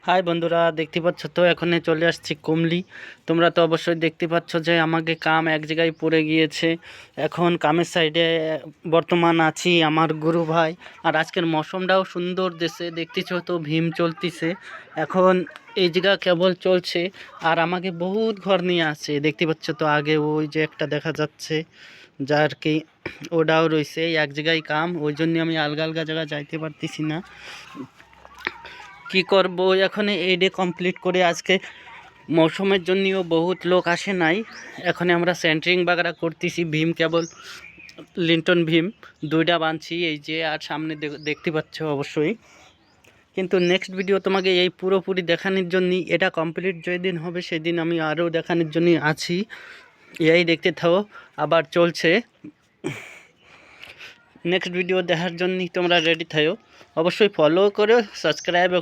High বন্ধুরা, দেখতে পাচ্ছ তো এখন চলে আসছি কুমলি। তোমরা তো অবশ্যই দেখতে পাচ্ছ যে আমাকে কাম এক জায়গায় পড়ে গিয়েছে। এখন কামের সাইডে বর্তমান আছি আমার গুরু ভাই। আর আজকের মৌসুমটাও সুন্দর দেশে দেখতেছ তো, ভীম চলতিছে এখন। এই জায়গা কেবল চলছে আর আমাকে বহুত ঘর নিয়ে আছে। দেখতে পাচ্ছ তো আগে ওই যে একটা দেখা যাচ্ছে, যার কি ওটাও রয়েছে এক জায়গায় কাম, ওই জন্য আমি আলগা আলগা জায়গা যাইতে পারতেছি না। কি করব এখন, এই ডে কমপ্লিট করে আজকে মৌসুমের জন্যও বহুত লোক আসে নাই। এখন আমরা সেন্টারিং বাগড়া করতেছি, ভীম কেবল লিন্টন ভীম দুইটা বানছি এই যে, আর সামনে দেখতে পাচ্ছ অবশ্যই। কিন্তু নেক্সট ভিডিও তোমাকে এই পুরোপুরি দেখানোর জন্য, এটা কমপ্লিট যেদিন হবে সেদিন আমি আরও দেখানোর জন্য আছি। এই দেখতে থাকো, আবার চলছে। নেক্সট ভিডিও দেখার জন্য তোমরা রেডি থাকো, অবশ্যই ফলো করো, সাবস্ক্রাইব